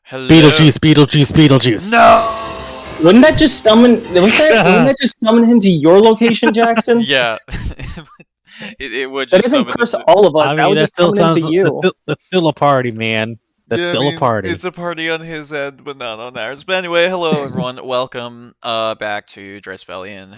Hello. Beetlejuice, Beetlejuice, Beetlejuice. No. Wouldn't that just summon? Wouldn't that just summon him to your location, Jackson? Yeah. it would That just doesn't summon curse him. all of us. I That mean, would that just still summon him sounds. to you. That's still a party, man. That's Yeah, I still mean, a party. it's a party on his end, but not on ours. But anyway, hello everyone. Welcome back to Drespellion.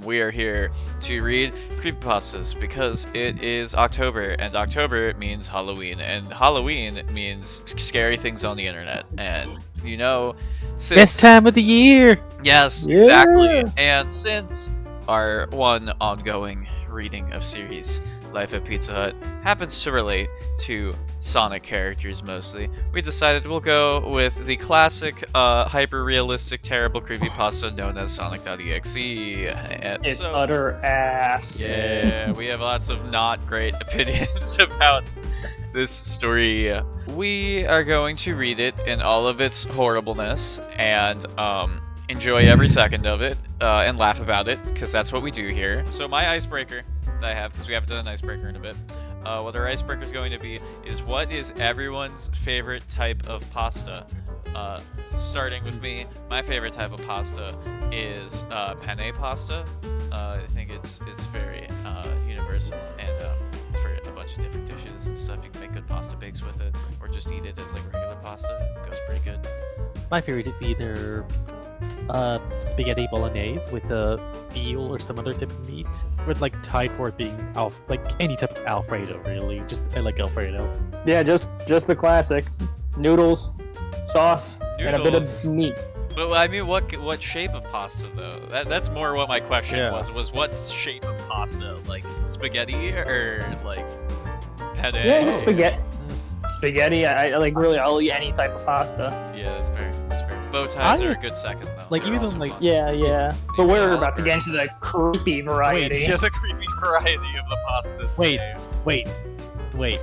We are here to read creepypastas because it is October, and October means Halloween, and Halloween means scary things on the internet. And you know, since Best time of the year. yes, Yeah. exactly. And since our one ongoing reading of series Life at Pizza Hut happens to relate to Sonic characters mostly, we decided we'll go with the classic, hyper-realistic, terrible creepypasta known as Sonic.exe. It's utter ass. Yeah, we have lots of not great opinions about this story. We are going to read it in all of its horribleness and enjoy every second of it and laugh about it, because that's what we do here. So my icebreaker that I have, because we haven't done an icebreaker in a bit, what our icebreaker is going to be is what is everyone's favorite type of pasta? Starting with me, my favorite type of pasta is penne pasta. I think it's very universal and for a bunch of different dishes and stuff. You can make good pasta bakes with it, or just eat it as like regular pasta. It goes pretty good. My favorite is either spaghetti bolognese with veal or some other type of meat, with like tied for it being like any type of Alfredo. Really, just I like Alfredo. Yeah, just the classic. Noodles, sauce, and a bit Noodles. of meat. But I mean, what shape of pasta though? That's more what my question Yeah. was what shape of pasta? Like spaghetti or like penne? Yeah, just Oh. spaghetti. I like really. I'll eat any type of pasta. Yeah, that's fair. That's fair. Bow ties I- are a good second though. like, They're even also like- fun. Yeah. But Maybe we're all about to over. get into the creepy variety. Just a creepy variety of the pasta. Wait. Wait.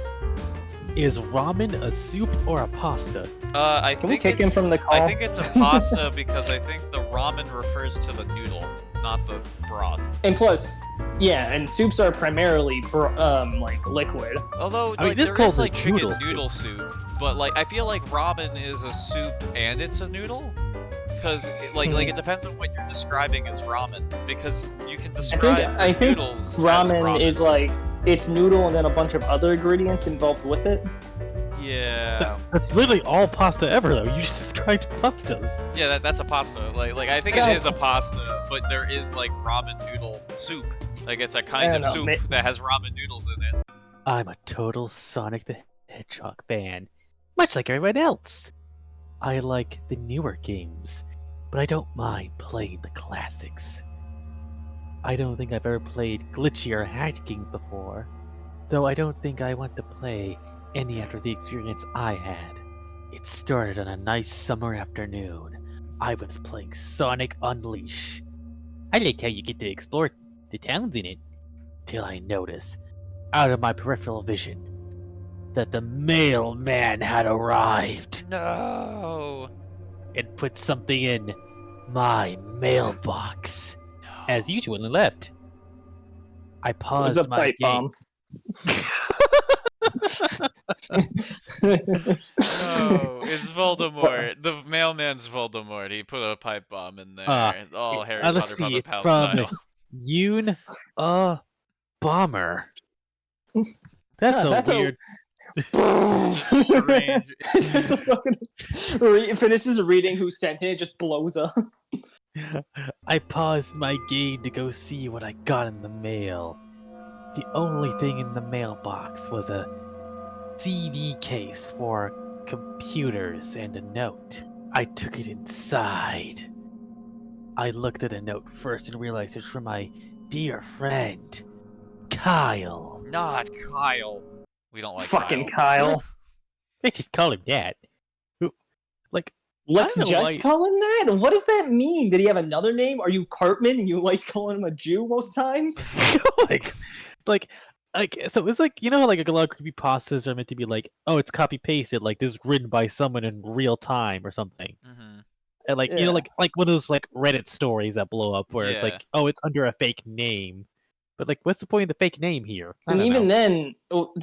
Is ramen a soup or a pasta? I Can we think kick him it's- from the call? I think it's a pasta because I think the ramen refers to the noodle, not the broth. And plus, yeah, and soups are primarily like liquid. Although I mean, like this there calls is it like chicken noodle noodle soup, but like I feel like ramen is a soup and it's a noodle. Because like it depends on what you're describing as ramen. Because you can describe I think noodles as ramen is like it's noodle and then a bunch of other ingredients involved with it. yeah. That's literally all pasta ever, though. You just described pastas. Yeah, that's a pasta. Like I think Yeah. it is a pasta, but there is like ramen noodle soup. Like it's a I kind don't of know, soup that has ramen noodles in it. I'm a total Sonic the Hedgehog fan, much like everyone else. I like the newer games, but I don't mind playing the classics. I don't think I've ever played glitchier hacked games before, though I don't think I want to play any after the experience I had. It started on a nice summer afternoon. I was playing Sonic Unleash. I like how you get to explore the towns in it, till I notice, out of my peripheral vision, that the mailman had arrived No. and put something in my mailbox, as usual, and left. I It was paused a my pipe game. bomb. No, it's Voldemort. The mailman's Voldemort. He put a pipe bomb in there. All Harry let's Potter Brother see, Pal from style. Yoon a bomber. That's Huh, a that's a- weird. Strange. Just a fucking finishes reading who sent it, just blows up. I paused my game to go see what I got in the mail. The only thing in the mailbox was a CD case for computers and a note. I took it inside. I looked at the note first and realized it's from my dear friend, Kyle. Not Kyle. We don't like Fucking Kyle. Kyle. Let's just call him that. Who, like, Let's I don't know just why- call him that? What does that mean? Did he have another name? Are you Cartman and you like calling him a Jew most times? like, so it's like, you know how like a lot of creepypastas are meant to be like, oh, it's copy pasted, like this is written by someone in real time or something, Mhm. and like you Yeah. know like one of those like Reddit stories that blow up where it's Yeah. like, oh, it's under a fake name, but like, what's the point of the fake name here? I And don't even know. then,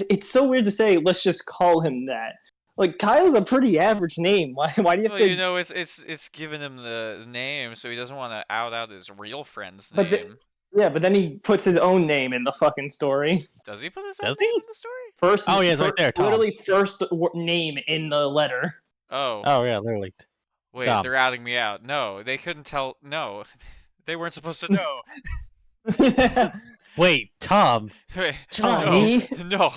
it's so weird to say, let's just call him that. Like Kyle's a pretty average name. Why do you have Well, to? you know, it's giving him the name, so he doesn't want to out his real friend's But name. yeah, but then he puts his own name in the fucking story. Does he put his own Does name he? in the story? First, Oh, yeah, it's right there, Tom. literally first name in the letter. Oh. Oh yeah, literally. Wait, Tom. they're outing me out. No, they couldn't tell. No, they weren't supposed to know. Wait, Tom. Wait, Tommy. no.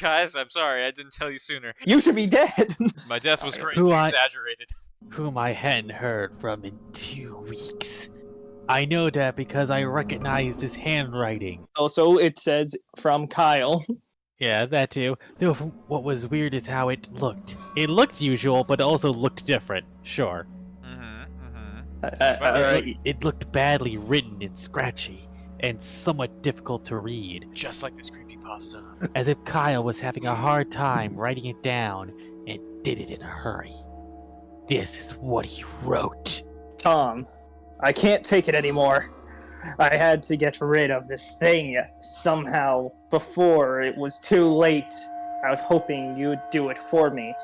Guys, I'm sorry, I didn't tell you sooner. You should be dead. My death was greatly Who I- exaggerated. Whom I hadn't heard from in 2 weeks. I know that because I recognized his handwriting. Also, it says from Kyle. Yeah, that too. Though what was weird is how it looked. It looked usual, but also looked different. Sure. It looked badly written and scratchy, and somewhat difficult to read. Just like this creepypasta. As if Kyle was having a hard time writing it down and did it in a hurry. This is what he wrote. Tom, I can't take it anymore. I had to get rid of this thing somehow before it was too late. I was hoping you'd do it for me.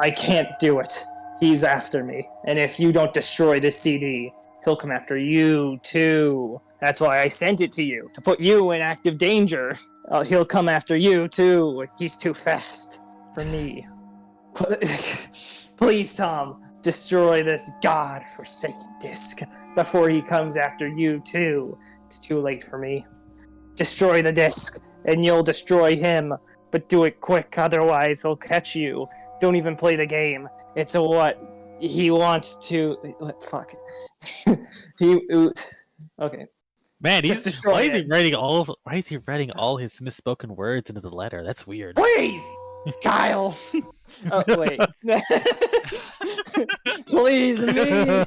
I can't do it. He's after me. And if you don't destroy this CD, he'll come after you too. That's why I sent it to you, to put you in active danger. He'll come after you too. He's too fast for me. Please, Tom, destroy this god-forsaken disc before he comes after you too. It's too late for me. Destroy the disc, and you'll destroy him. But do it quick, otherwise he'll catch you. Don't even play the game. It's a what? He wants to... What? Fuck. Okay. Man, Just he's destroy why is it. why is he writing all his misspoken words into the letter? That's weird. Please! Kyle! Oh, wait. Please, me!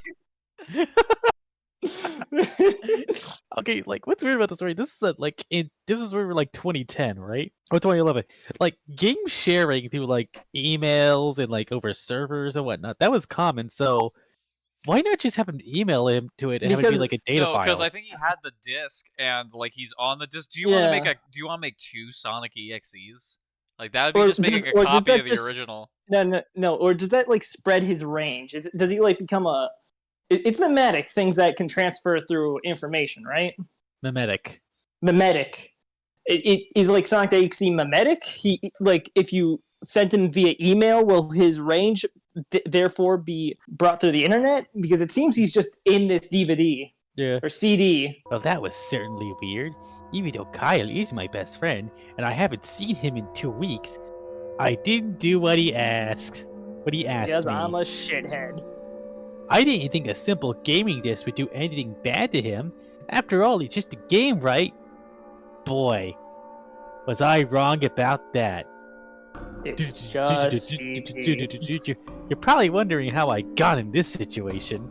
Okay, like what's weird about the story? This is this is where we're like 2010, right? Or 2011. Like game sharing through like emails and like over servers and whatnot. That was common. So why not just have him email him to it and have it be Because- like a data No, file? because I think he had the disc and like he's on the disc. Do you want to make Yeah. Do you want to make 2 Sonic EXEs? Like that would be Or just making does- a or does copy that of the just- original. No. Or does that like spread his range? Does he like become a? It's mimetic things that can transfer through information, right? Mimetic. Mimetic. It is like Sonic.exe mimetic. He like if you sent him via email, will his range therefore be brought through the internet? Because it seems he's just in this DVD Yeah. or CD. Well, that was certainly weird. Even though Kyle is my best friend, and I haven't seen him in 2 weeks, I didn't do what he asked. What he asked Because me. I'm a shithead. I didn't think a simple gaming disc would do anything bad to him. After all, it's just a game, right? Boy, was I wrong about that. It's just CD. You're probably wondering how I got in this situation.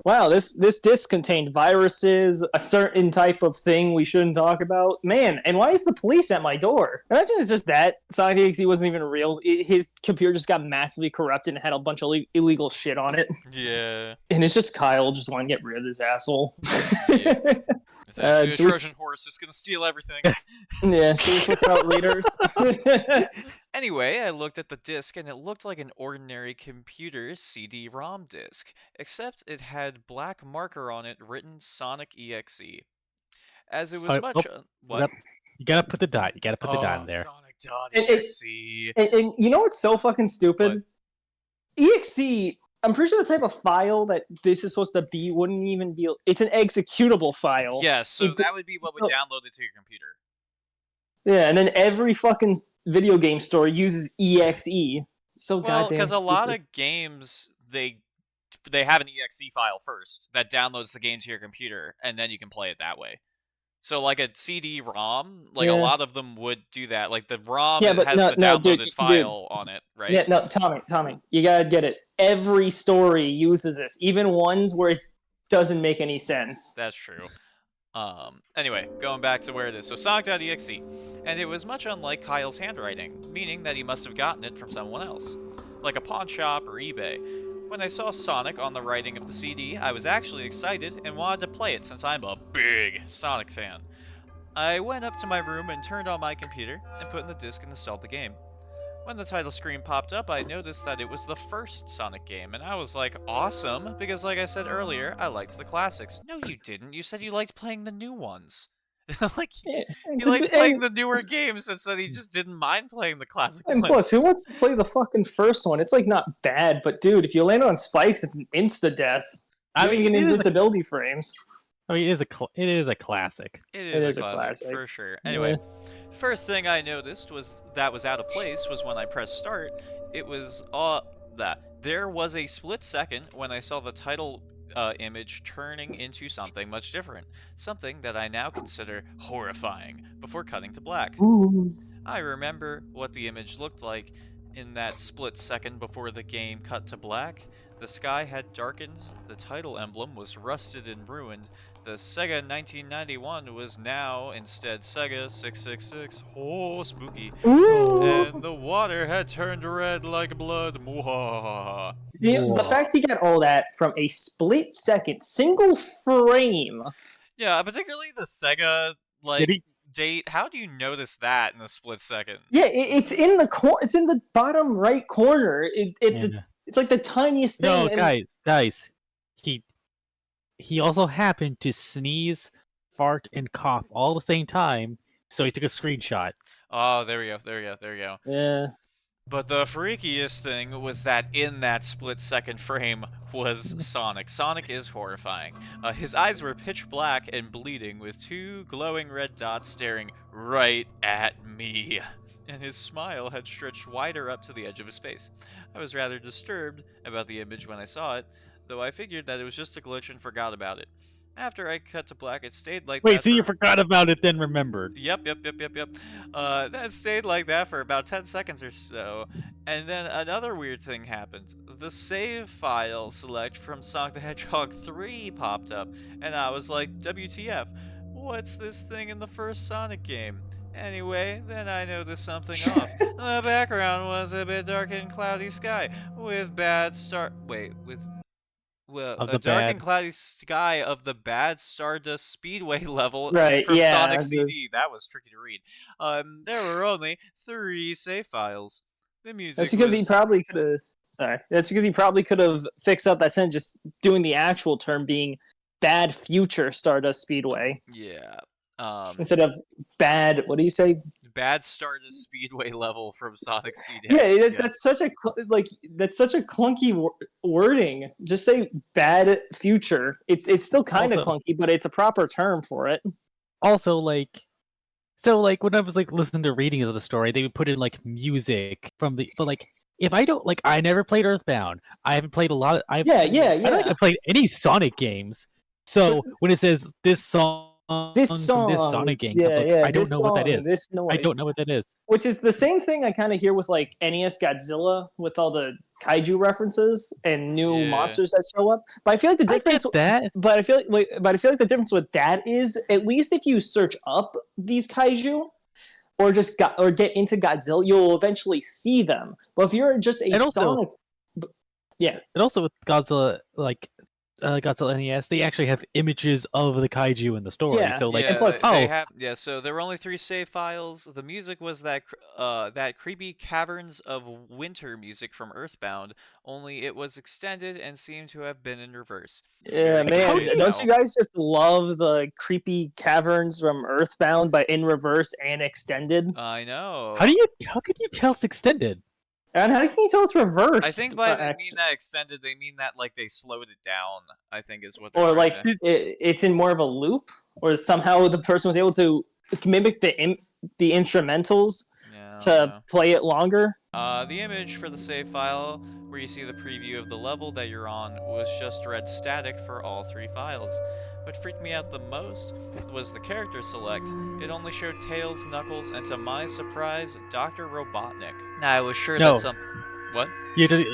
Wow, this disc contained viruses, a certain type of thing we shouldn't talk about. Man, and why is the police at my door? Imagine it's just that Sonic.exe wasn't even real. His computer just got massively corrupted and had a bunch of illegal shit on it. Yeah. And it's just Kyle just wanting to get rid of this asshole. Yeah. It's actually a should we- Trojan horse. It's gonna steal everything. Yeah, so we switch out readers. Anyway, I looked at the disc and it looked like an ordinary computer CD-ROM disc, except it had black marker on it written Sonic.exe. As it was Oh, much... what? You gotta put the dot. You gotta put the dot in there. Sonic.exe. and you know what's so fucking stupid? EXE, I'm pretty sure the type of file that this is supposed to be wouldn't even be... It's an executable file. Yes, so It- that would be what would so- download it to your computer. Yeah, and then every fucking video game store uses EXE. So Well, goddamn because a lot stupid. of games, they have an exe file first that downloads the game to your computer, and then you can play it that way. So, like a CD-ROM, like a Yeah. lot of them would do that. Like the ROM Yeah, but has no, the no, downloaded dude, file on it, right? Yeah, no, Tommy, you gotta get it. Every story uses this, even ones where it doesn't make any sense. That's true. Anyway, going back to where it is. So Sonic.exe. And it was much unlike Kyle's handwriting, meaning that he must have gotten it from someone else, like a pawn shop or eBay. When I saw Sonic on the writing of the CD, I was actually excited and wanted to play it since I'm a big Sonic fan. I went up to my room and turned on my computer and put in the disc and installed the game. When the title screen popped up, I noticed that it was the first Sonic game, and I was like, awesome, because like I said earlier, I liked the classics. No, you didn't. You said you liked playing the new ones. Like, Yeah, he likes playing the newer games, and said he just didn't mind playing the classic and ones. plus, who wants to play the fucking first one? It's like not bad, but dude, if you land on spikes, it's an insta death. You don't even get invincibility frames. I mean, it is a classic. It is a classic, for sure. Anyway, first thing I noticed was out of place was when I pressed start. It was that there was a split second when I saw the title image turning into something much different, something that I now consider horrifying, before cutting to black. Ooh. I remember what the image looked like in that split second before the game cut to black. The sky had darkened, the title emblem was rusted and ruined, the Sega 1991 was now instead Sega 666, oh spooky, and the water had turned red like blood, mwahaha. The fact he got all that from a split second, single frame. Yeah, particularly the Sega, date. How do you notice that in a split second? Yeah, it's in the it's in the bottom right corner. It's like the tiniest thing. No, guys, he also happened to sneeze, fart, and cough all at the same time, so he took a screenshot. Oh, there we go. Yeah. But the freakiest thing was that in that split-second frame was Sonic. Sonic is horrifying. His eyes were pitch black and bleeding, with two glowing red dots staring right at me. And his smile had stretched wider up to the edge of his face. I was rather disturbed about the image when I saw it, though I figured that it was just a glitch and forgot about it. After I cut to black, it stayed like that. Wait, so you forgot about it, then remembered? Yep. That stayed like that for about 10 seconds or so, and then another weird thing happened. The save file select from Sonic the Hedgehog 3 popped up, and I was like, WTF, what's this thing in the first Sonic game? Anyway, then I noticed something off. The background was a bit dark and cloudy sky, with a dark and cloudy sky of the bad Stardust Speedway level from Sonic CD. That was tricky to read. There were only 3 save files. The music. That's because he probably could have. Sorry. That's because he probably could have fixed up that sentence just doing the actual term being bad future Stardust Speedway. Yeah. Instead of bad. What do you say? Bad Stardust Speedway level from Sonic CD. Yeah, that's such a clunky wording. Just say bad future. It's still kind of clunky, but it's a proper term for it. Also, when I was listening to readings of the story, they would put in music from the. But if I don't I never played Earthbound. I haven't played a lot. I haven't played any Sonic games. So when it says this song. This Sonic game. I don't know what that is. I don't know what that is. Which is the same thing I kind of hear with NES Godzilla with all the kaiju references and new monsters that show up. But I feel like the difference. But I feel like the difference with that is at least if you search up these kaiju, or get into Godzilla, you'll eventually see them. But if you're just Sonic, and also with Godzilla, Godzilla NES, they actually have images of the kaiju in the story. Yeah. So and plus, so there were only 3 save files. The music was that creepy Caverns of Winter music from Earthbound, only it was extended and seemed to have been in reverse. Yeah, man, don't you guys just love the creepy caverns from Earthbound, but in reverse and extended? I know. How could you tell it's extended? And how can you tell it's reversed? I think by they mean that extended, they mean that they slowed it down. I think is what. Or it's in more of a loop, or somehow the person was able to mimic the instrumentals to play it longer. The image for the save file, where you see the preview of the level that you're on, was just red static for all 3 files. What freaked me out the most was the character select. It only showed Tails, Knuckles, and to my surprise, Dr. Robotnik. Now, I was sure that some... What? You just,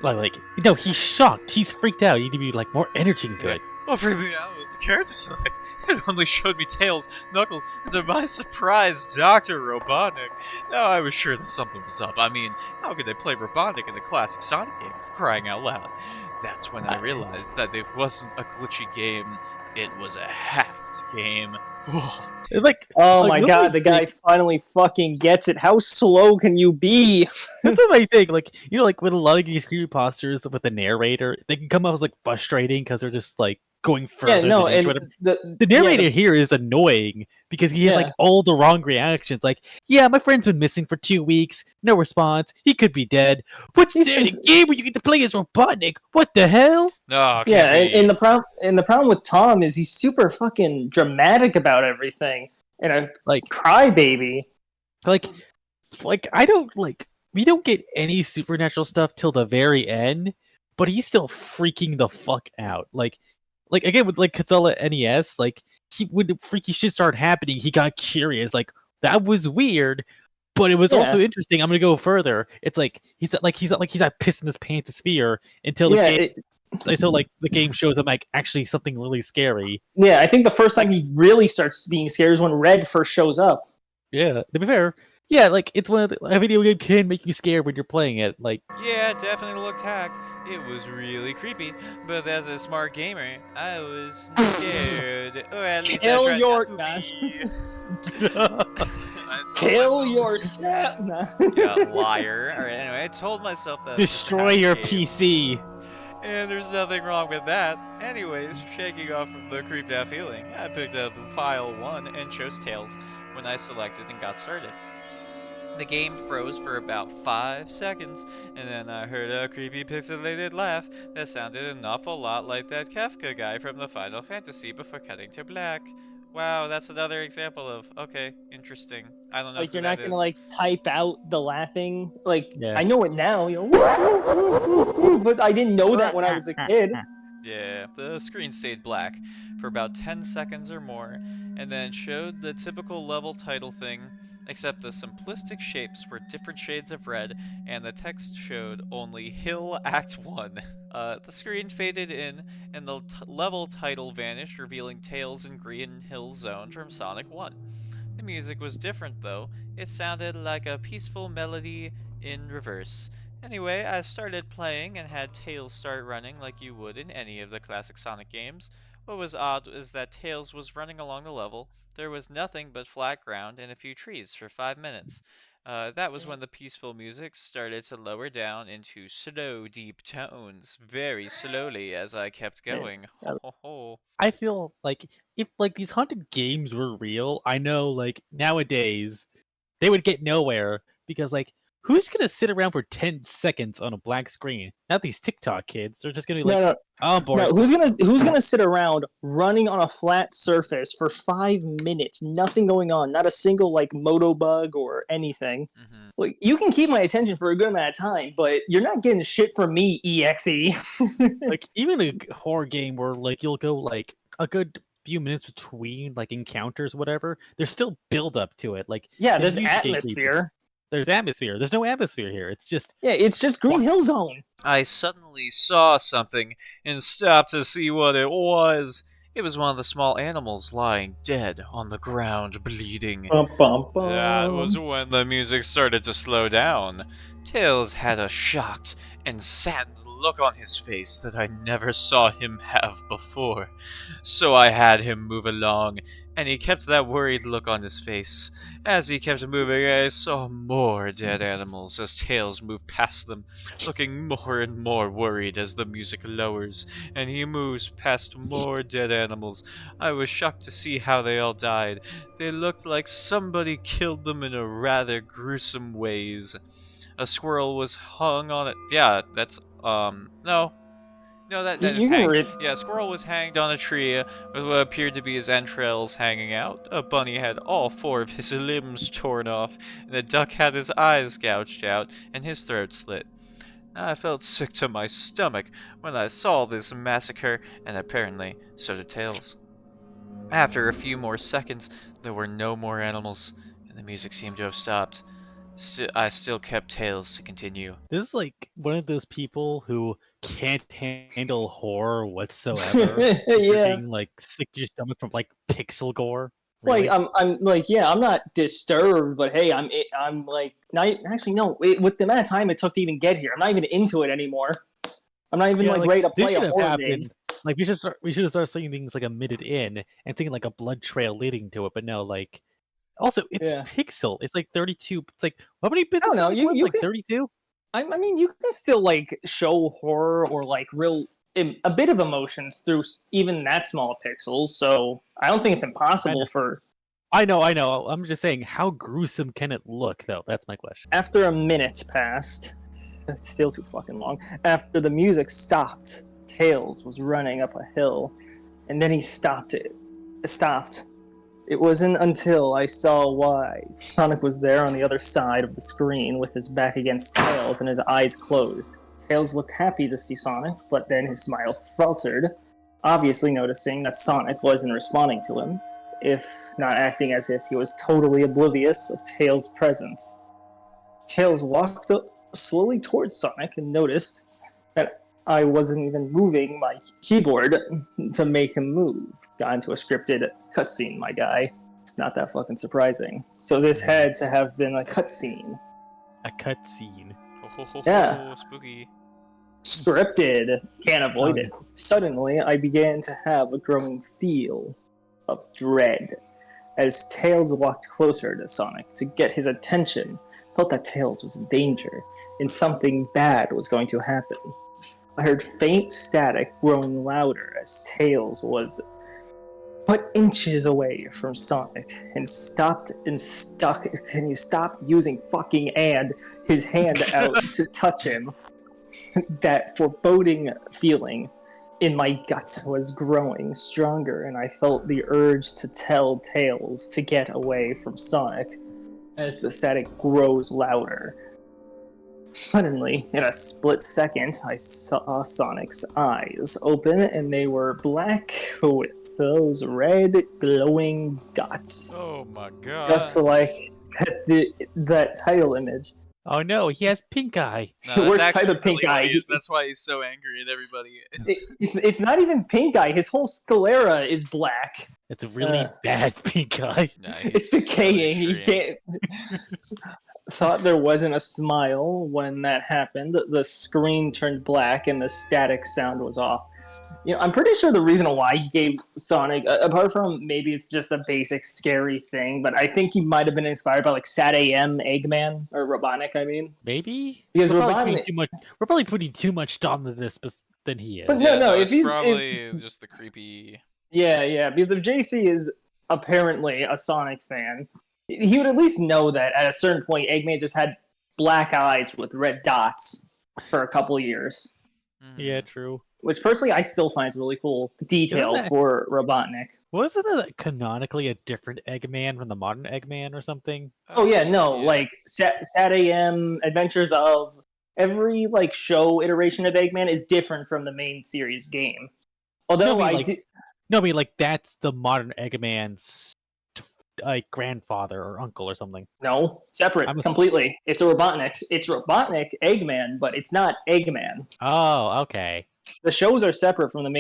no, he's shocked. He's freaked out. You need to be, more energy into it. What freaked me out was the character select. It only showed me Tails, Knuckles, and to my surprise, Dr. Robotnik. Now, I was sure that something was up. I mean, how could they play Robotnik in the classic Sonic game, for crying out loud? That's when I realized that it wasn't a glitchy game. it was a hacked game. It's like, Oh like, my what god, do the I guy think? finally fucking gets it. How slow can you be? That's what I think. Like, like with a lot of these creepypastas with the narrator, they can come out as like frustrating because they're just like going Yeah, further no, than and intro. the The yeah, narrator here is annoying because he has like yeah, all the wrong reactions. Like, yeah, my friend's been missing for 2 weeks, no response. He could be dead. What's he's there in a game where you get to play as Robotnik? What the hell? No, it yeah, can't be. and the problem with Tom is he's super fucking dramatic about everything and a Like, crybaby. like, I don't like. We don't get any supernatural stuff till the very end, but he's still freaking the fuck out. Like again with like Katala NES, like when the freaky shit started happening, he got curious. Like that was weird, but it was Yeah, also interesting. I'm gonna go further. It's like he's not pissing his pants to fear until yeah, it, the game shows him like actually something really scary. yeah. I think the first time Like, he really starts being scared is when Red first shows up. yeah, to be fair, yeah, like it's one of a video game can make you scared when you're playing it. Like, Yeah, it definitely looked hacked. It was really creepy, but as a smart gamer, I was scared. Or at least I Kill tried your not to be. I told kill myself. yourself. Yeah, liar. Alright, anyway, I told myself that was just a destroy hacked your game. PC. And there's nothing wrong with that. Anyways, shaking off from the creeped out feeling, I picked up file 1 and chose Tails when I selected and got started. The game froze for about 5 seconds, and then I heard a creepy pixelated laugh that sounded an awful lot like that Kafka guy from the Final Fantasy before cutting to black. Wow, that's another example of, okay, interesting. I don't know Like who you're that not gonna is. like type out the laughing. Like Yeah. I know it now, but I didn't know that when I was a kid. Yeah, the screen stayed black for about 10 seconds or more, and then showed the typical level title thing, except the simplistic shapes were different shades of red, and the text showed only Hill Act 1. The screen faded in, and the level title vanished, revealing Tails in Green Hill Zone from Sonic 1. The music was different, though. It sounded like a peaceful melody in reverse. Anyway, I started playing and had Tails start running like you would in any of the classic Sonic games. What was odd is that Tails was running along the level. There was nothing but flat ground and a few trees for 5 minutes. That was when the peaceful music started to lower down into slow, deep tones, very slowly as I kept going. Ho ho ho. I feel like if like these haunted games were real, I know like nowadays they would get nowhere because like who's gonna sit around for 10 seconds on a black screen? Not these TikTok kids. They're just gonna be No, like, no, oh, I'm bored. no. Who's gonna sit around running on a flat surface for 5 minutes? Nothing going on. Not a single like moto bug or anything. Mm-hmm. Like you can keep my attention for a good amount of time, but you're not getting shit from me, exe. Like even a horror game where like you'll go like a good few minutes between like encounters, whatever. There's still build up to it. Like Yeah, the there's music ain't creepy. atmosphere. There's atmosphere. There's no atmosphere here. It's just Yeah, it's just Green Hill Zone. I suddenly saw something and stopped to see what it was. It was one of the small animals lying dead on the ground, bleeding. Bum, bum, That was bum. when the music started to slow down. Tails had a shocked and saddened look on his face that I never saw him have before. So I had him move along, and he kept that worried look on his face. As he kept moving, I saw more dead animals as Tails moved past them, looking more and more worried as the music lowers, and he moves past more dead animals. I was shocked to see how they all died. They looked like somebody killed them in a rather gruesome ways. A squirrel was hung on it. Yeah, that's no. No, that is You can hanged. read. Yeah, a squirrel was hanged on a tree with what appeared to be his entrails hanging out. A bunny had all 4 of his limbs torn off, and a duck had his eyes gouged out and his throat slit. I felt sick to my stomach when I saw this massacre, and apparently so did Tails. After a few more seconds, there were no more animals, and the music seemed to have stopped. I still kept Tails to continue. this is like one of those people who can't handle horror whatsoever. You're Yeah. getting like sick to your stomach from like pixel gore. Like Really? I'm like yeah, I'm not disturbed, but hey, I'm like not actually no. With the amount of time it took to even get here, I'm not even into it anymore. I'm not even Yeah, like like ready to this play a should have horror game. happened. Like we should have started seeing things like a minute in and seeing like a blood trail leading to it, but no, like also it's Yeah. pixel. It's like 32. It's like how many bits I is don't know. Sonic You was? you Like can 32? I mean you can still like show horror or like real a bit of emotions through even that small pixels. So I don't think it's impossible for. I know. I'm just saying, how gruesome can it look, though? That's my question. After a minute passed, it's still too fucking long. After the music stopped, Tails was running up a hill, and then he stopped it. Stopped. It wasn't until I saw why Sonic was there on the other side of the screen with his back against Tails and his eyes closed. Tails looked happy to see Sonic, but then his smile faltered, obviously noticing that Sonic wasn't responding to him, if not acting as if he was totally oblivious of Tails' presence. Tails walked up slowly towards Sonic and noticed that I wasn't even moving my keyboard to make him move. Got into a scripted cutscene, my guy. It's not that fucking surprising. So this had to have been a cutscene. A cutscene. Yeah. Spooky. Scripted. Can't avoid Oh, it. Suddenly, I began to have a growing feel of dread. As Tails walked closer to Sonic to get his attention, felt that Tails was in danger, and something bad was going to happen. I heard faint static growing louder as Tails was but inches away from Sonic and stopped and stuck. Can you stop using fucking and his hand out to touch him? That foreboding feeling in my guts was growing stronger, and I felt the urge to tell Tails to get away from Sonic as the static grows louder. Suddenly, in a split second, I saw Sonic's eyes open, and they were black with those red glowing dots. Oh my god. Just like that title image. oh no, he has pink eye. No, Worst that's type actually of pink really what eye. he is. That's why he's so angry at everybody. It's not even pink eye. His whole sclera is black. It's a really bad pink eye. Nah, It's he's just really decaying. You extreme. can't. Thought there wasn't a smile when that happened. The screen turned black and the static sound was off. You know, I'm pretty sure the reason why he gave Sonic, apart from maybe it's just a basic scary thing, but I think he might have been inspired by like SatAM Eggman or Robotnik. I mean, Maybe because we're probably Robotnik. putting too much. We're probably putting too much thought into this than he is. But Yeah, no, if it's he's probably just the creepy. yeah, because if JC is apparently a Sonic fan, he would at least know that at a certain point, Eggman just had black eyes with red dots for a couple years. Yeah, true. Which personally I still find is really cool detail Isn't that- for Robotnik. Wasn't that canonically a different Eggman from the modern Eggman or something? Oh yeah, no, like SatAM Adventures of every like show iteration of Eggman is different from the main series game. Although I mean like that's the modern Eggman's like grandfather or uncle or something. no, separate completely. It's a Robotnik. It's Robotnik Eggman, but it's not Eggman. Oh, okay. The shows are separate from the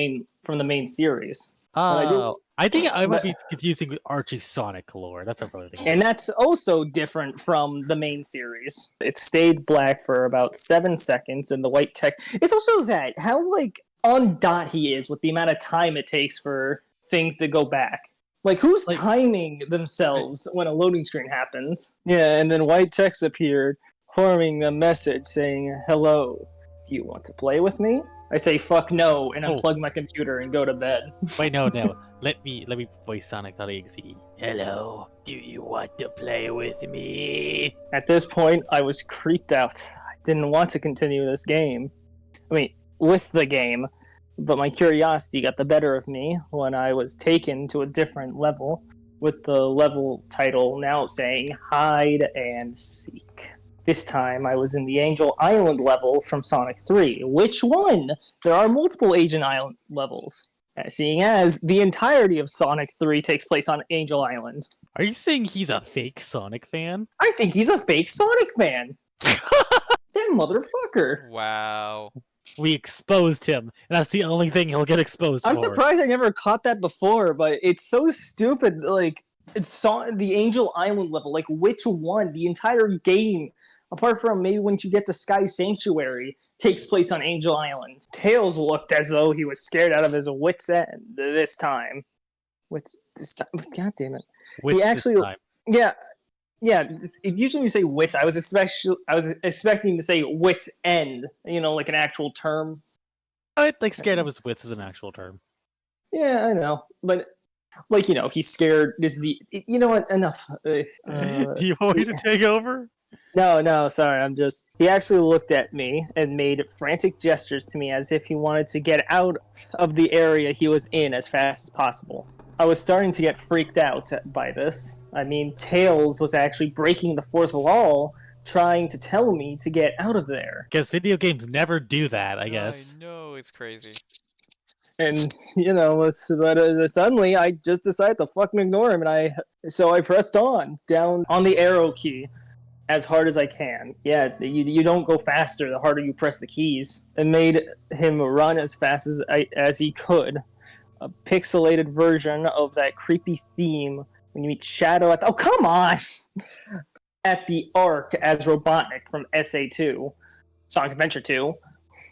main series. Oh, I think I might be confusing with Archie Sonic lore. That's what I'm really thinking. And that's also different from the main series. It stayed black for about 7 seconds, and the white text. It's also that how like on dot he is with the amount of time it takes for things to go back. Like who's timing themselves when a loading screen happens? Yeah, and then white text appeared, forming a message saying, "Hello, do you want to play with me?" I say fuck no and unplug my computer and go to bed. Wait, no. Let me voice Sonic.exe. Hello, do you want to play with me? At this point, I was creeped out. I didn't want to continue this game. I mean, with the game, but my curiosity got the better of me when I was taken to a different level, with the level title now saying Hide and Seek. This time, I was in the Angel Island level from Sonic 3. Which one? There are multiple Angel Island levels, seeing as the entirety of Sonic 3 takes place on Angel Island. Are you saying he's a fake Sonic fan? I think he's a fake Sonic fan! That motherfucker! Wow. We exposed him, and that's the only thing he'll get exposed for. I'm surprised I never caught that before, but it's so stupid. Like, it's the Angel Island level. Like, which one? The entire game, apart from maybe when you get to Sky Sanctuary, takes place on Angel Island. Tails looked as though he was scared out of his wits' end this time. What's this time? God damn it! Wits he actually, this time. yeah, yeah. Usually you say wits. I was expecting to say wits' end. You know, like an actual term. I think scared of his wits is an actual term. Yeah, I know, but like he's scared. Is the you know what? Enough. Do you want me to take over? No, sorry. I'm just. He actually looked at me and made frantic gestures to me as if he wanted to get out of the area he was in as fast as possible. I was starting to get freaked out by this. I mean, Tails was actually breaking the fourth wall, trying to tell me to get out of there. Because video games never do that, I guess. I know, it's crazy. And suddenly I just decided to fucking ignore him, and so I pressed down on the arrow key as hard as I can. Yeah, you don't go faster the harder you press the keys. And made him run as fast as he could. A pixelated version of that creepy theme when you meet Shadow oh come on! At the Ark as Robotnik from SA2, Sonic Adventure 2,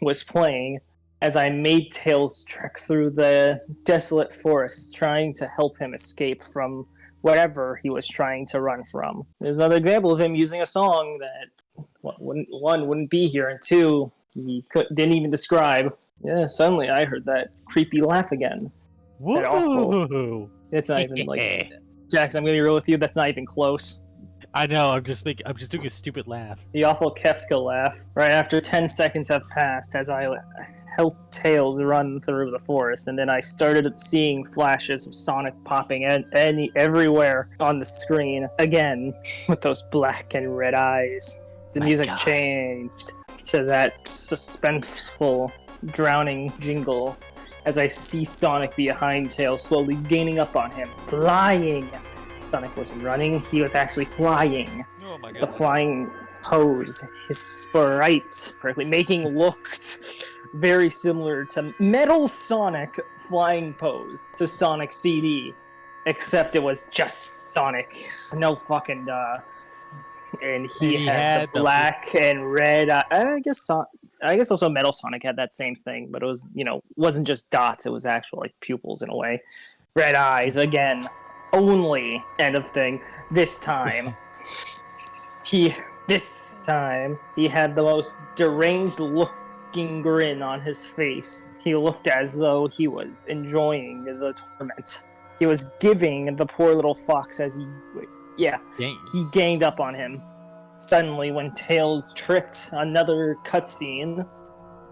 was playing as I made Tails trek through the desolate forest trying to help him escape from whatever he was trying to run from. There's another example of him using a song that wouldn't be here, and two, he didn't even describe. Yeah, suddenly I heard that creepy laugh again. Woo! That awful. It's not even like Jax, I'm gonna be real with you, that's not even close. I know, I'm just doing a stupid laugh. The awful Kefka laugh. Right after 10 seconds have passed as I helped Tails run through the forest, and then I started seeing flashes of Sonic popping everywhere on the screen again with those black and red eyes. The music changed to that suspenseful, drowning jingle as I see Sonic behind Tails slowly gaining up on him, flying. Sonic wasn't running, he was actually flying. Oh my goodness. The flying pose, his sprite, correctly making looked very similar to Metal Sonic flying pose to Sonic CD, except it was just Sonic, no fucking duh. And he had the black and red. I guess also Metal Sonic had that same thing, but it was wasn't just dots; it was actual like pupils in a way. Red eyes again. Only end of thing. This time he had the most deranged looking grin on his face. He looked as though he was enjoying the torment. He was giving the poor little fox as he ganged up on him. Suddenly, when Tails tripped another cutscene,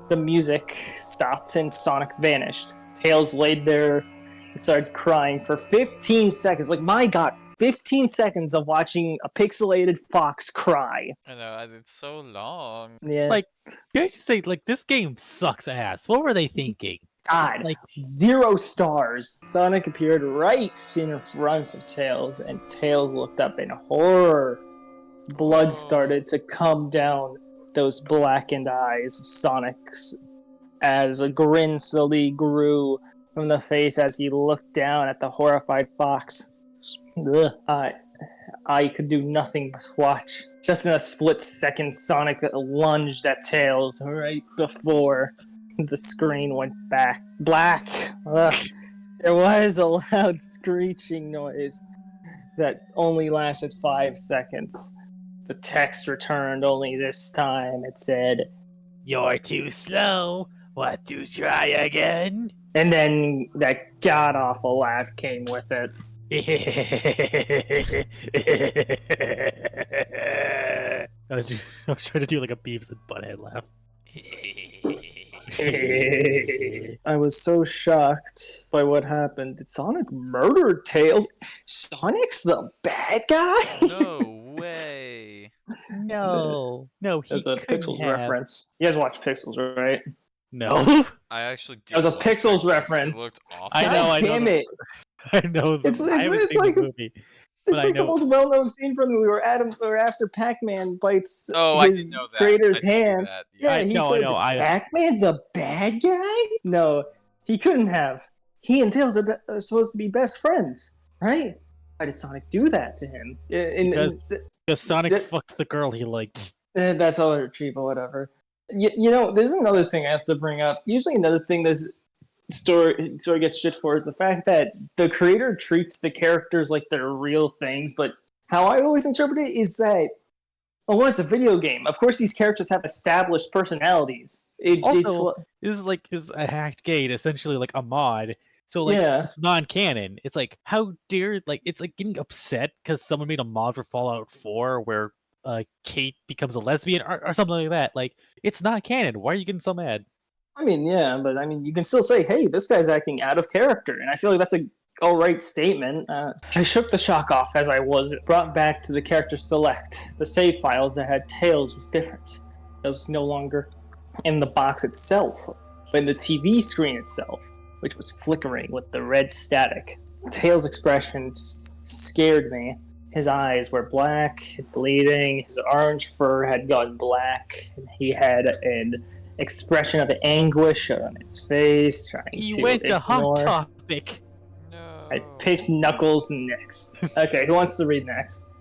the music stopped and Sonic vanished. Tails laid there and started crying for 15 seconds. Like, my god, 15 seconds of watching a pixelated fox cry. I know, it's so long. Yeah. Like, can I just say, like, this game sucks ass. What were they thinking? God, like 0 stars. Sonic appeared right in front of Tails, and Tails looked up in horror. Blood started to come down those blackened eyes of Sonic's as a grin slowly grew from the face as he looked down at the horrified fox. Ugh. I could do nothing but watch. Just in a split second, Sonic lunged at Tails right before the screen went black. Ugh. There was a loud screeching noise that only lasted 5 seconds. The text returned only this time. It said, "You're too slow. Want to try again?" And then that god-awful laugh came with it. I was trying to do like a Beavis and Butthead laugh. I was so shocked by what happened. Did Sonic murder Tails? Sonic's the bad guy? No way. No, he That's a Pixels reference. You guys watch Pixels, right? No. I actually did. That was a Pixels reference. It looked awful. I know. Damn it! I know. It's like the movie. It's like the most well-known scene from the movie where after Pac-Man bites his creator's hand. Yeah, he says, Pac-Man's a bad guy? No, he couldn't have. He and Tails are supposed to be best friends, right? Why did Sonic do that to him? Because Sonic fucked the girl he liked. That's all true, but whatever. There's another thing I have to bring up. Usually, another thing this story gets shit for is the fact that the creator treats the characters like they're real things. But how I always interpret it is that, well, it's a video game. Of course, these characters have established personalities. Also, this is a hacked game, essentially like a mod. So like Yeah. it's non-canon. It's like how dare it's like getting upset because someone made a mod for Fallout 4 where Kate becomes a lesbian or something like that. Like it's not canon. Why are you getting so mad? I mean, yeah, but I mean, you can still say, "Hey, this guy's acting out of character," and I feel like that's a all right statement. I shook the shock off as I was brought back to the character select. The save files that had Tails was different. It was no longer in the box itself, but in the TV screen itself, which was flickering with the red static. Tails' expression scared me. His eyes were black, bleeding, his orange fur had gone black, and he had an expression of anguish on his face, trying He to went to ignore. Hot Topic. No. I picked Knuckles next. Okay, who wants to read next?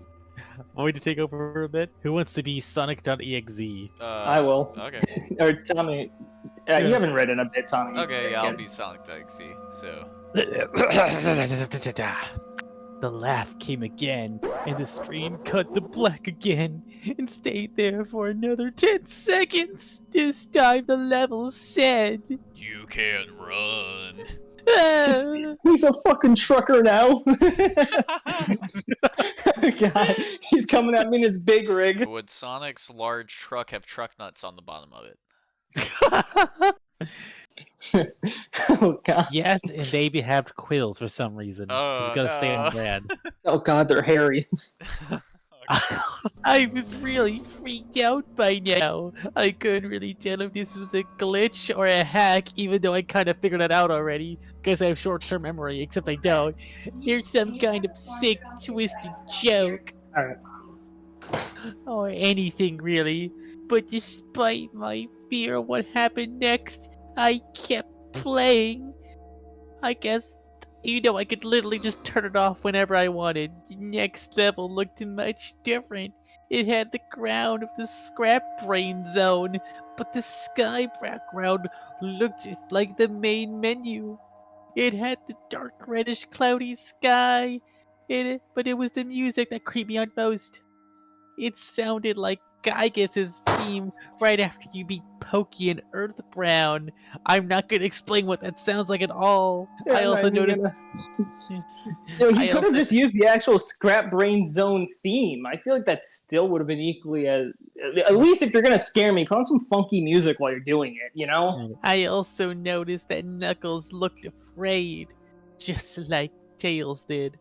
Want me to take over for a bit? Who wants to be Sonic.exe? I will. Okay. Or Tommy. You haven't read in a bit, Tommy. Okay, yeah, I'll be Sonic.exe, so... The laugh came again, and the screen cut to black again, and stayed there for another 10 seconds. This time the level said... You can run. He's a fucking trucker now. God, he's coming at me in his big rig. Would Sonic's large truck have truck nuts on the bottom of it? Oh god. Yes, and they have quills for some reason. Oh, He's gotta stay no. on brand. Oh god, they're hairy. I was really freaked out by now. I couldn't really tell if this was a glitch or a hack, even though I kind of figured it out already, because I have short-term memory, except I don't. Here's some kind of sick, twisted joke. Alright. Or anything, really. But despite my fear of what happened next, I kept playing. I guess, I could literally just turn it off whenever I wanted. The next level looked much different. It had the ground of the scrap brain zone, but the sky background looked like the main menu. It had the dark reddish cloudy sky, but it was the music that creeped me out most. It sounded like Geiges's theme right after you beat Pokey and Earthbound. I'm not gonna explain what that sounds like at all. Yeah, I also noticed. He could have just used the actual Scrap Brain Zone theme. I feel like that still would have been equally as. At least if you're gonna scare me, put on some funky music while you're doing it. You know. I also noticed that Knuckles looked afraid, just like Tails did.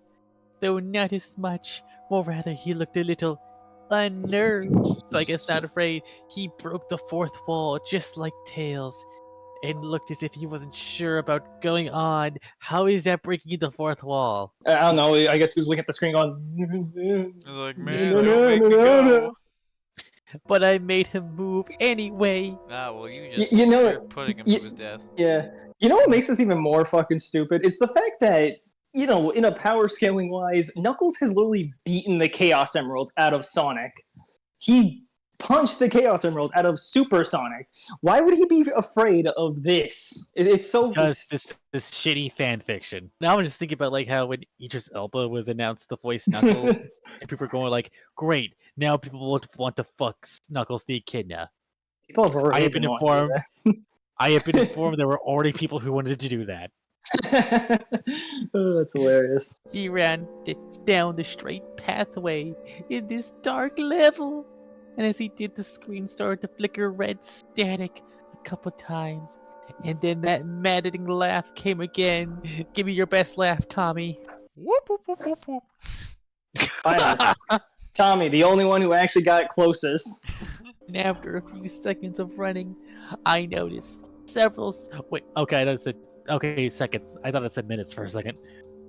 Though not as much, more rather he looked a little unnerved, so I guess not afraid. He broke the fourth wall just like Tails, and looked as if he wasn't sure about going on. How is that breaking the fourth wall? I don't know. I guess he was looking at the screen going. Like, man, don't make me go. But I made him move anyway. Nah, well, you just you're putting him to his death. Yeah. You know what makes this even more fucking stupid? It's the fact that, in a power scaling wise, Knuckles has literally beaten the Chaos Emerald out of Sonic. He punched the Chaos Emerald out of Super Sonic. Why would he be afraid of this? It's so... Because this shitty fan fiction. Now I'm just thinking about like how when Idris Elba was announced to voice Knuckles, and people were going like, great, now people want to fuck Knuckles the Echidna. People have I have been informed. I have been informed there were already people who wanted to do that. Oh, that's hilarious. He ran down the straight pathway in this dark level, and as he did, the screen started to flicker red static a couple times, and then that maddening laugh came again. Give me your best laugh, Tommy. Whoop, whoop, whoop, whoop, whoop. Tommy, the only one who actually got closest. And after a few seconds of running, I noticed several. Wait, okay, I said. Okay, seconds. I thought it said minutes for a second.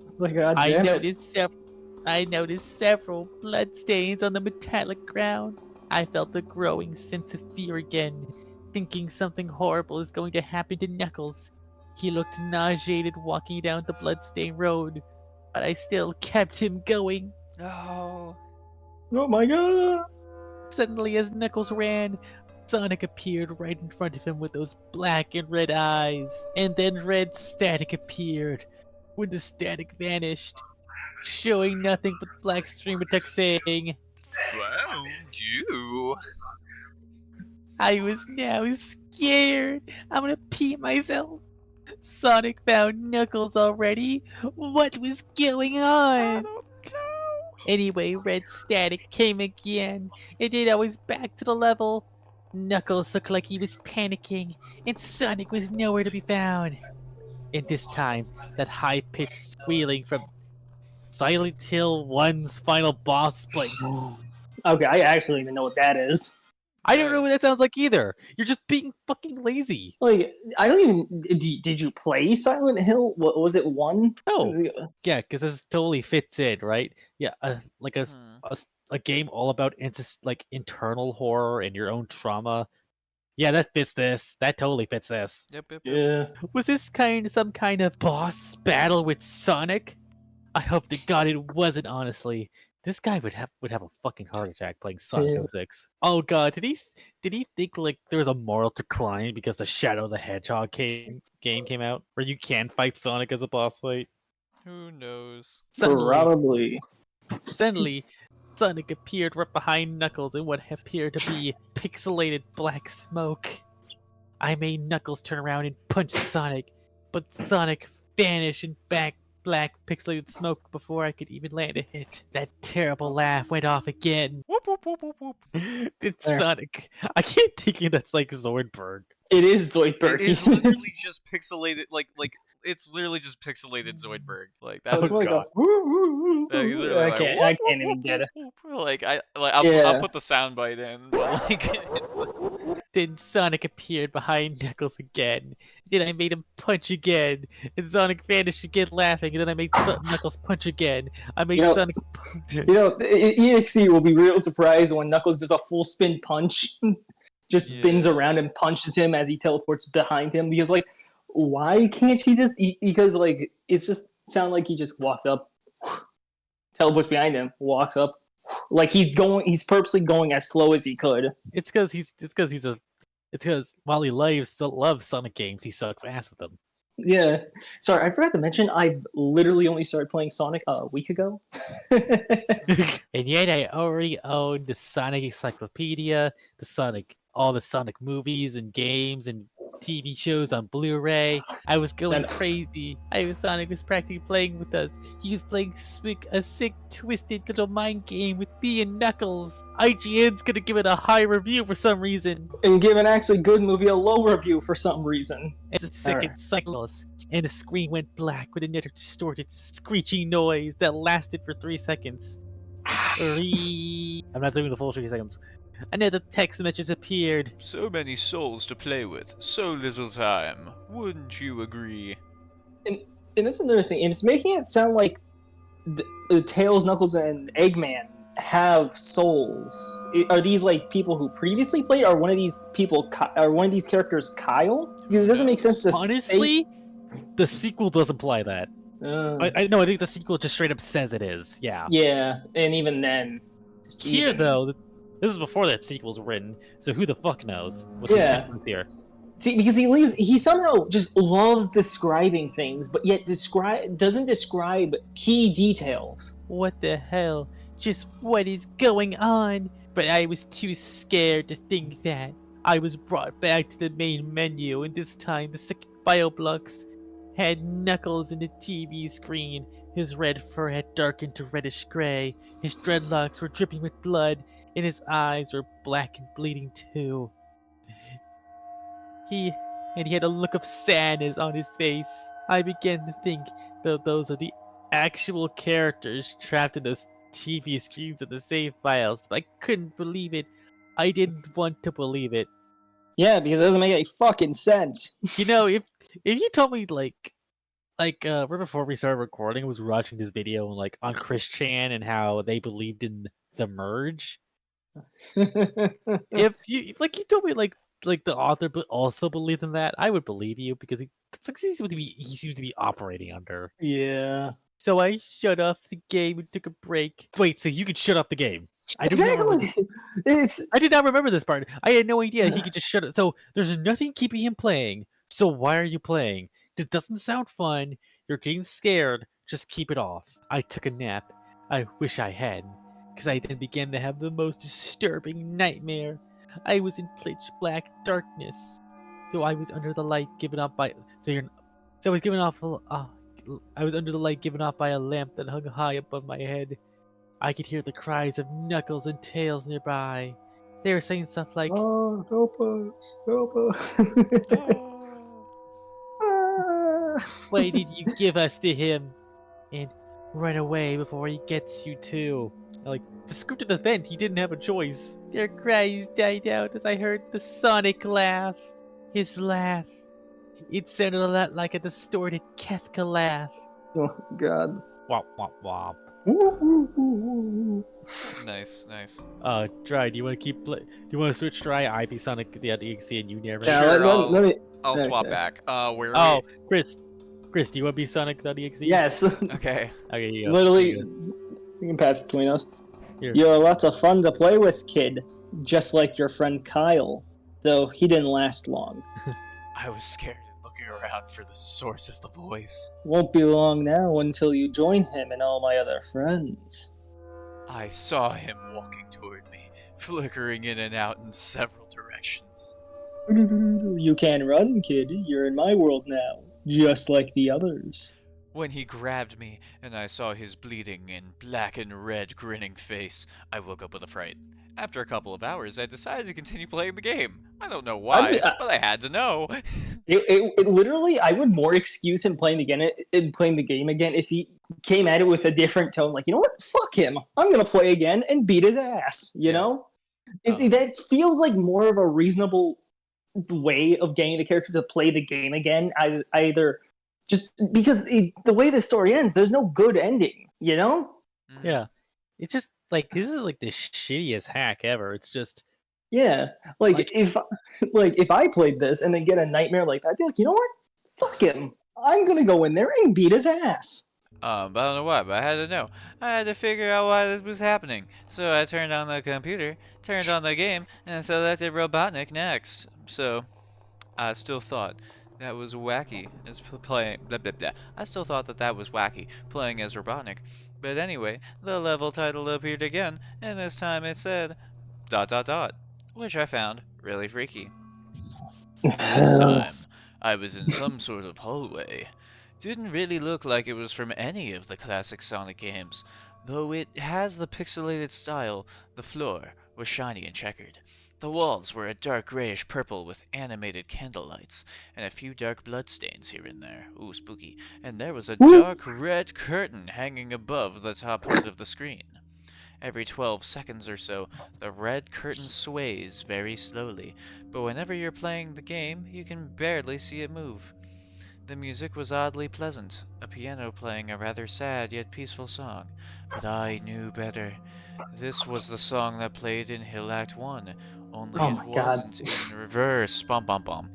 It's like, God damn it. I noticed several bloodstains on the metallic ground. I felt a growing sense of fear again, thinking something horrible is going to happen to Knuckles. He looked nauseated walking down the bloodstained road, but I still kept him going. No. Oh my god. Suddenly, as Knuckles ran, Sonic appeared right in front of him with those black and red eyes, and then red static appeared. When the static vanished, showing nothing but black stream of text saying, Found you. I was now scared. I'm gonna pee myself. Sonic found Knuckles already. What was going I on? don't know. Anyway, red static came again, and then I was back to the level. Knuckles looked like he was panicking, and Sonic was nowhere to be found. And this time, that high-pitched squealing from Silent Hill 1's final boss, like, Okay, I actually don't even know what that is. I don't know what that sounds like either. You're just being fucking lazy. Like, I don't even. Did you play Silent Hill? What was it? One? Oh, yeah, because this totally fits in, right? Yeah, like Hmm. a game all about like internal horror and your own trauma. Yeah, that fits this. That totally fits this. Yep, yep, yep. Yeah. Was this some kind of boss battle with Sonic? I hope to God it wasn't. Honestly, this guy would have a fucking heart attack playing Sonic Yeah. 06. Oh God, did he think like there was a moral decline because the Shadow the Hedgehog game came out, where you can fight Sonic as a boss fight? Who knows? Probably. Suddenly, Sonic appeared right behind Knuckles in what appeared to be pixelated black smoke. I made Knuckles turn around and punch Sonic, but Sonic vanished in black pixelated smoke before I could even land a hit. That terrible laugh went off again. Whoop whoop whoop whoop whoop. It's There. Sonic. I keep thinking that's like Zoidberg. It is Zoidberg. It is literally just pixelated, like it's literally just pixelated Zoidberg. Like Oh, that's it's like God. a. Woo, woo, woo, that is woo. literally I like can't. whoop, I whoop, can't even whoop, get it. whoop, whoop. Like I'll Yeah. put the soundbite in, but like it's Then Sonic appeared behind Knuckles again. Then I made him punch again. And Sonic vanished again laughing. And then I made Knuckles punch again. I You made know, Sonic. EXE will be real surprised when Knuckles does a full spin punch, just spins Yeah. around and punches him as he teleports behind him. Because like, why can't he just? Because like, it's just sound like he just walks up, teleports behind him, walks up, like he's going. He's purposely going as slow as he could. It's because while he loves Sonic games, he sucks ass at them. Yeah. Sorry, I forgot to mention. I've literally only started playing Sonic a week ago. And yet I already own the Sonic Encyclopedia, all the Sonic movies and games and TV shows on Blu-ray. I was going And- crazy. Sonic was practically playing with us. He was playing a sick, twisted little mind game with me and Knuckles. IGN's gonna give it a high review for some reason. and give an actually good movie a low review for some reason. It's a second cycles, and the screen went black with another distorted, screeching noise that lasted for 3 seconds. I'm not doing the full 3 seconds. Another text message appeared. so many souls to play with, so little time. Wouldn't you agree? And that's another thing. And it's making it sound like the Tails, Knuckles, and Eggman have souls. Are these like people who previously played? Or one of these people? Are one of these characters Kyle? Because it doesn't make sense to Honestly, the sequel does imply that. Say, I know. I think the sequel just straight up says it is. Yeah. yeah, and even then, Here though, this is before that sequel's written, so who the fuck knows? What's Yeah. the difference here? See, because he somehow just loves describing things, but yet doesn't describe key details. What the hell? Just what is going on? But I was too scared to think that. I was brought back to the main menu, and this time the second bio blocks had Knuckles in the TV screen. His red fur had darkened to reddish gray. His dreadlocks were dripping with blood, and his eyes were black and bleeding too. He had a look of sadness on his face. I began to think that those are the actual characters trapped in those TV screens of the save files, but I couldn't believe it. I didn't want to believe it. Yeah, because it doesn't make any fucking sense. You know, if you told me right before we started recording, I was watching this video on Chris Chan and how they believed in the merge. If you told me the author but also believed in that, I would believe you because he seems to be operating under. Yeah. So I shut off the game and took a break. Wait, so you could shut off the game? I do not remember. Exactly. It's I did not remember this part. I had no idea he could just shut it. So there's nothing keeping him playing. So why are you playing? It doesn't sound fun. You're getting scared. Just keep it off. I took a nap. I wish I hadn't, because I then began to have the most disturbing nightmare. I was in pitch black darkness. So I was under the light given off by. So I was given off. I was under the light given off by a lamp that hung high above my head. I could hear the cries of Knuckles and Tails nearby. They were saying stuff like, oh, help us, help us. Oh. "Why did you give us to him?" And "Run away before he gets you too." Like, the scripted event, he didn't have a choice. Their cries died out as I heard the Sonic laugh. His laugh. It sounded a lot like a distorted Kefka laugh. Oh God. Womp womp womp. Nice, nice. Dry, do you want to do you want to switch Dry? I be Sonic.exe and you narrate? Yeah, Sure, let me. I'll swap okay. back. Where Oh, are Chris, do you want to be Sonic.exe? Yes. we? Okay. Okay, you go. Literally, You go. we can pass between us. Here. You're lots of fun to play with, kid. Just like your friend Kyle, though he didn't last long. I was scared and looking around for the source of the voice. Won't be long now until you join him and all my other friends. I saw him walking toward me, flickering in and out in several directions. You can run, kid. You're in my world now, just like the others. When he grabbed me and I saw his bleeding and black and red grinning face, I woke up with a fright. After a couple of hours, I decided to continue playing the game. I don't know why, but I had to know. It literally, I would more excuse him playing the game again if he came at it with a different tone. Like, you know what? Fuck him. I'm gonna play again and beat his ass. You Yeah. know, that feels like more of a reasonable way of getting the character to play the game again. Either just because the way the story ends, there's no good ending. You know? Mm. Yeah. It's just like this is like the shittiest hack ever. It's just Yeah. Like- If I played this and then get a nightmare like that, I'd be like, you know what? Fuck him. I'm gonna go in there and beat his ass. But I don't know why, but I had to know. I had to figure out why this was happening. So I turned on the computer, turned on the game, and selected Robotnik next. So I still thought that was wacky as playing blah blah blah. I still thought that was wacky playing as Robotnik. But anyway, the level title appeared again, and this time it said ... which I found really freaky. This time, I was in some sort of hallway. Didn't really look like it was from any of the classic Sonic games, though it has the pixelated style. The floor was shiny and checkered. The walls were a dark grayish purple with animated candlelights, and a few dark bloodstains here and there. Ooh, spooky. And there was a dark red curtain hanging above the top part of the screen. Every 12 seconds or so, the red curtain sways very slowly, but whenever you're playing the game, you can barely see it move. The music was oddly pleasant, a piano playing a rather sad yet peaceful song, but I knew better. This was the song that played in Hill Act 1, only Oh it my God. wasn't in reverse. Bum bum bum.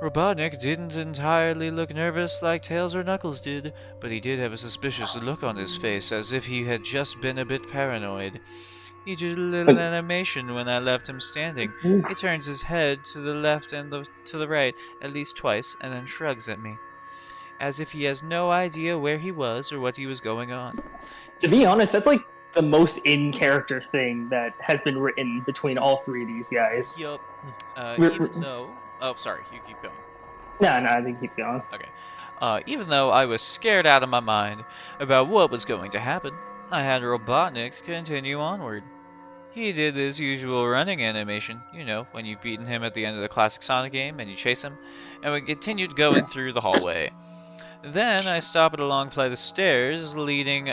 Robotnik didn't entirely look nervous like Tails or Knuckles did, but he did have a suspicious look on his face, as if he had just been a bit paranoid. He did a little animation when I left him standing. He turns his head to the left and to the right at least twice, and then shrugs at me, as if he has no idea where he was or what he was going on. To be honest, that's like the most in-character thing that has been written between all three of these guys. Yup. We're- Even though... Oh, sorry, you keep going. No, I think keep going. Okay. Even though I was scared out of my mind about what was going to happen, I had Robotnik continue onward. He did his usual running animation, you know, when you've beaten him at the end of the classic Sonic game and you chase him, and we continued going through the hallway. Then I stopped at a long flight of stairs leading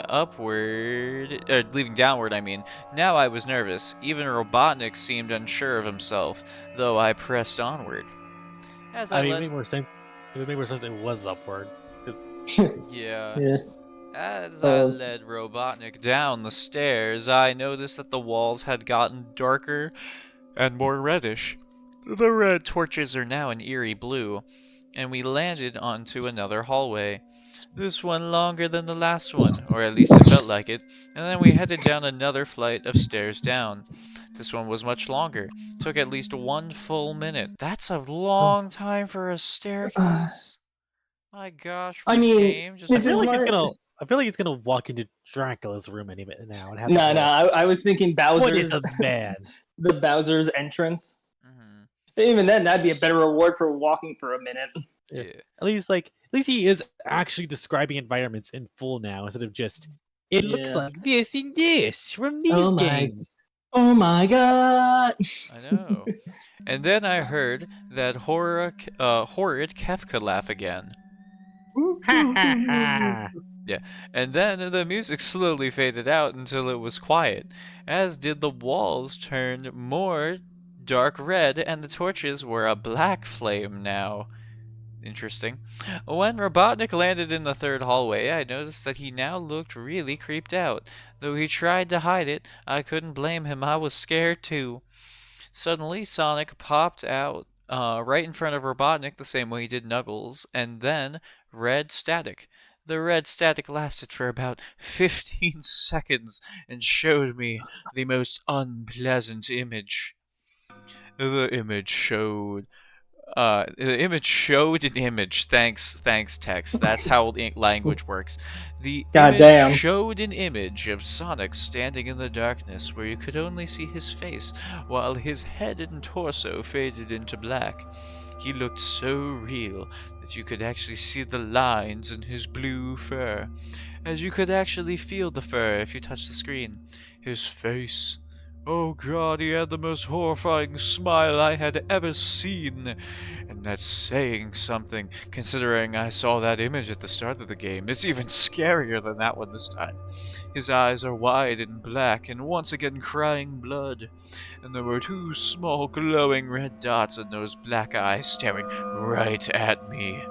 downward, I mean. Now I was nervous. Even Robotnik seemed unsure of himself, though I pressed onward. As I mean, it would make more sense. It would make more sense if it was upward. Yeah. Yeah. As I led Robotnik down the stairs, I noticed that the walls had gotten darker and more reddish. The red torches are now an eerie blue, and we landed onto another hallway. This one longer than the last one, or at least it felt like it, and then we headed down another flight of stairs down. This one was much longer. Took at least 1 full minute. That's a Oh, long time for a Uh, staircase. My gosh, for I a mean, game, just I this feel is like it's my. gonna. I feel like it's gonna walk into Dracula's room any minute now and have the No, no, whole. I was thinking What is Bowser's, a man? the Bowser's entrance. Mhm. Even then, that'd be a better reward for walking for a minute. Yeah. Yeah. At least he is actually describing environments in full now instead of just. It looks Yeah. like this and this from these Oh my. games. Oh my god. I know. And then I heard that horrid Kefka laugh again. Ha ha ha! Yeah, and then the music slowly faded out until it was quiet, as did the walls turn more dark red and the torches were a black flame now. Interesting. When Robotnik landed in the third hallway, I noticed that he now looked really creeped out. Though he tried to hide it, I couldn't blame him. I was scared too. Suddenly, Sonic popped out right in front of Robotnik the same way he did Knuckles, and then red static. The red static lasted for about 15 seconds and showed me the most unpleasant image. The image showed the image showed an image. Thanks, text. That's how language works. The God image damn. showed an image of Sonic standing in the darkness where you could only see his face, while his head and torso faded into black. He looked so real that you could actually see the lines in his blue fur, as you could actually feel the fur if you touched the screen. His face. Oh god, he had the most horrifying smile I had ever seen. And that's saying something, considering I saw that image at the start of the game. It's even scarier than that one this time. His eyes are wide and black, and once again crying blood. And there were two small glowing red dots in those black eyes staring right at me,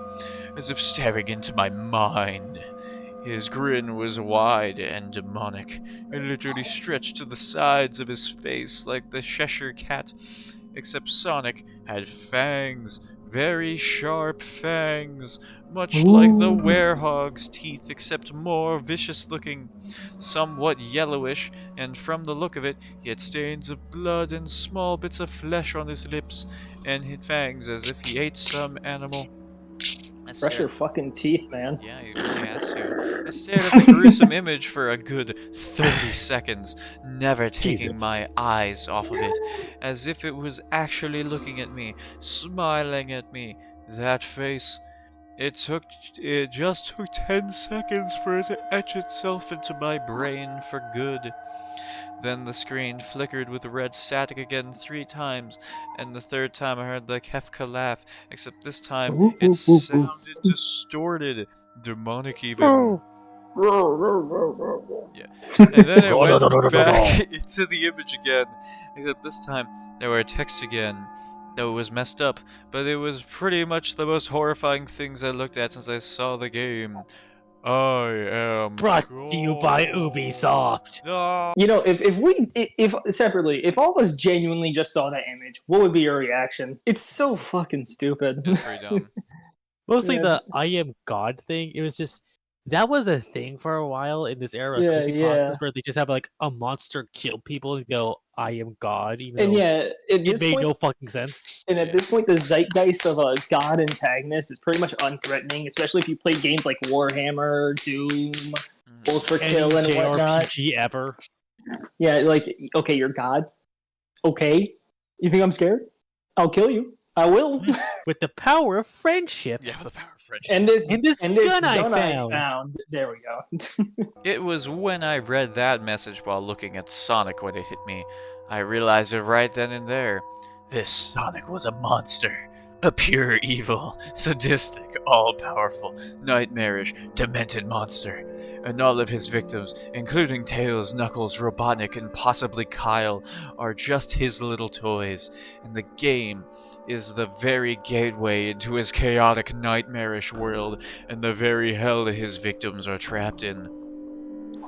as if staring into my mind. His grin was wide and demonic. It literally stretched to the sides of his face like the Cheshire Cat, except Sonic had fangs, very sharp fangs, much like the Ooh. werehog's teeth, except more vicious looking, somewhat yellowish, and from the look of it, he had stains of blood and small bits of flesh on his lips, and his fangs as if he ate some animal. I Brush your stared. fucking teeth, man. Yeah, he really has to. I stared at the gruesome image for a good 30 seconds, never taking Jesus. my eyes off of it, as if it was actually looking at me, smiling at me. That face. It just took 10 seconds for it to etch itself into my brain for good. Then the screen flickered with red static again 3 times, and the third time I heard the Kefka laugh, except this time it sounded distorted, demonic even. Yeah. And then it went back into the image again, except this time there were texts again. Though it was messed up, but it was pretty much the most horrifying things I looked at since I saw the game. I am Brought to you by God. Ubisoft. Ah. You know, if separately, if all of us genuinely just saw that image, what would be your reaction? It's so fucking stupid. It's pretty dumb. Mostly Yeah, the I am God thing. It was just that was a thing for a while in this era of yeah, creepypastas yeah. where they just have like a monster kill people and go, I am God, even And though yeah, at it this made point, no fucking sense. and at Yeah. this point, the zeitgeist of a god antagonist is pretty much unthreatening, especially if you play games like Warhammer, Doom, Ultra Any Kill, and whatnot. JRPG ever. Yeah, like okay, you're God. Okay, you think I'm scared? I'll kill you. I will. With the power of friendship. Yeah, the power of friendship. And this And this gun I I found. found. There we go. It was when I read that message while looking at Sonic when it hit me. I realized it right then and there. This Sonic was a monster. A pure evil, sadistic, all-powerful, nightmarish, demented monster. And all of his victims, including Tails, Knuckles, Robotnik, and possibly Kyle, are just his little toys. And the game is the very gateway into his chaotic, nightmarish world, and the very hell his victims are trapped in.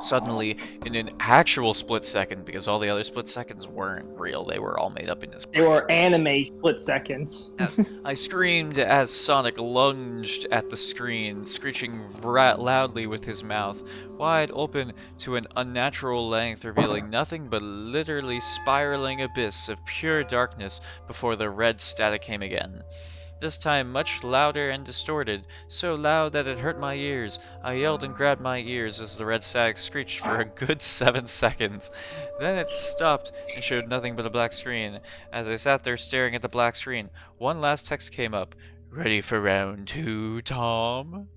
Suddenly, in an actual split second, because all the other split seconds weren't real, they were all made up in his They brain. were anime split seconds. As I screamed as Sonic lunged at the screen, screeching loudly with his mouth wide open to an unnatural length, revealing nothing but literally spiraling abyss of pure darkness before the red static came again. This time much louder and distorted, so loud that it hurt my ears. I yelled and grabbed my ears as the red static screeched for a good 7 seconds. Then it stopped and showed nothing but a black screen. As I sat there staring at the black screen, one last text came up. "Ready for round 2, Tom?"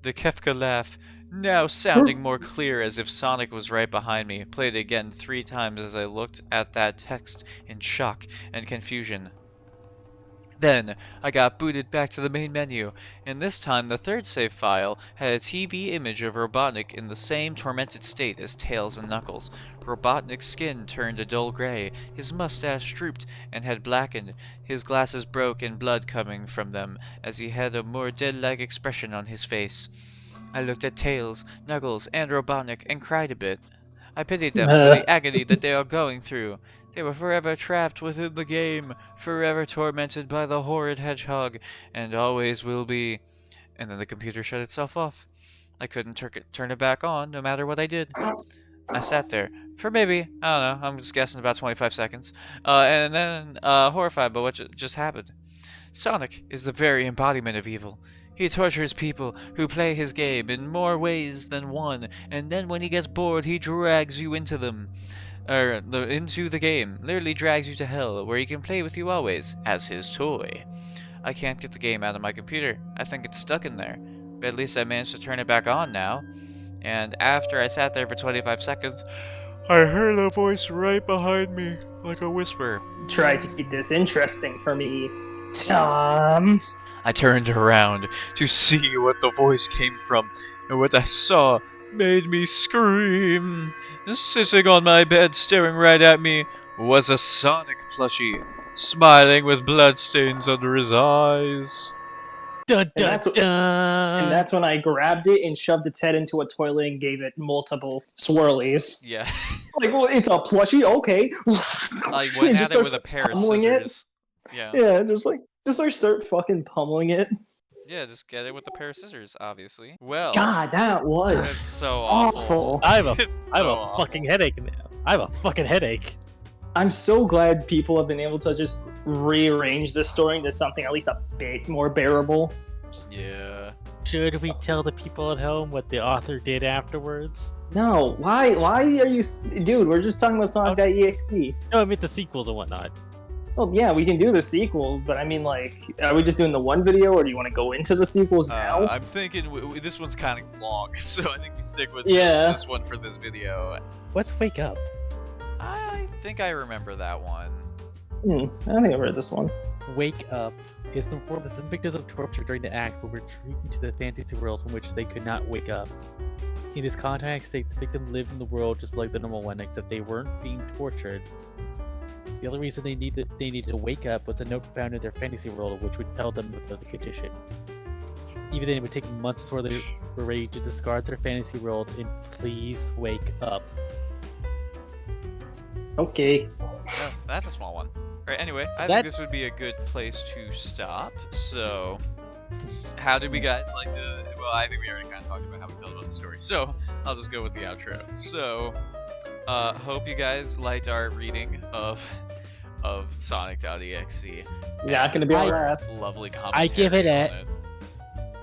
The Kefka laugh, now sounding more clear as if Sonic was right behind me, played again 3 times as I looked at that text in shock and confusion. Then, I got booted back to the main menu, and this time the third save file had a TV image of Robotnik in the same tormented state as Tails and Knuckles. Robotnik's skin turned a dull gray, his mustache drooped and had blackened, his glasses broke and blood coming from them as he had a more dead-like expression on his face. I looked at Tails, Knuckles, and Robotnik and cried a bit. I pitied them for the agony that they are going through. They were forever trapped within the game, forever tormented by the horrid hedgehog, and always will be. And then the computer shut itself off. I couldn't turn it back on, no matter what I did. I sat there for maybe, I don't know, I'm just guessing about 25 seconds, and then horrified by what just happened. Sonic is the very embodiment of evil. He tortures people who play his game in more ways than one, and then when he gets bored, he drags you into them. Into the game, literally drags you to hell, where he can play with you always, as his toy. I can't get the game out of my computer. I think it's stuck in there. But at least I managed to turn it back on now. And after I sat there for 25 seconds, I heard a voice right behind me, like a whisper. Try to keep this interesting for me, Tom. I turned around to see what the voice came from, and what I saw made me scream. Sitting on my bed, staring right at me, was a Sonic plushie, smiling with bloodstains under his eyes. Dun, dun, that's dun. And that's when I grabbed it and shoved its head into a toilet and gave it multiple swirlies. Yeah. Like, well, it's a plushie, okay. I went at it with a pair of scissors. Yeah. Yeah, just start fucking pummeling it. Yeah, just get it with a pair of scissors, obviously. Well, God, that was it's so awful. I have a awful. fucking headache now. I have a fucking headache. I'm so glad people have been able to just rearrange this story into something at least a bit more bearable. Yeah. Should we tell the people at home what the author did afterwards? No, why are you... Dude, we're just talking about Sonic.exe. No, I meant the sequels and whatnot. Well, yeah, we can do the sequels, but I mean, like, are we just doing the one video, or do you want to go into the sequels now? I'm thinking this one's kind of long, so I think we stick with this one for this video. Let's wake up. I think I remember that one. I think I've read this one. Wake Up is informed that the victims of torture during the act were retreated into the fantasy world from which they could not wake up. In this context, the victim lived in the world just like the normal one, except they weren't being tortured. The only reason they needed to wake up was a note found in their fantasy world, which would tell them of the condition. Even then, it would take months before they were ready to discard their fantasy world and please wake up. Okay. Oh, that's a small one. Alright, anyway, I think this would be a good place to stop. So, how did we guys like the... Well, I think we already kind of talked about how we felt about the story. So, I'll just go with the outro. So, hope you guys liked our reading of Sonic.exe. Not gonna be our last. Lovely commentary.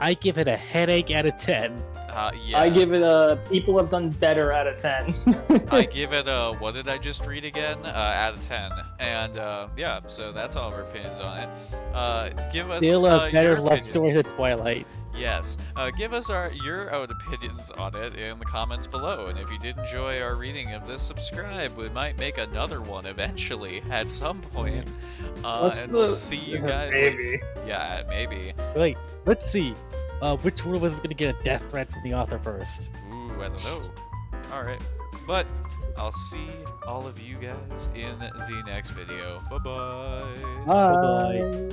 I give it a headache out of 10. Yeah. I give it a people have done better out of 10. I give it a, what did I just read again? Out of 10. And yeah, so that's all of our opinions on it. Give us Still a better your love opinion. story than Twilight. Yes. Give us your own opinions on it in the comments below. And if you did enjoy our reading of this, subscribe. We might make another one eventually at some point. And we'll see you guys. Maybe. Yeah, maybe. Wait, let's see. Which one was gonna get a death threat from the author first? Ooh, I don't know. Alright. But I'll see all of you guys in the next video. Bye-bye. Bye.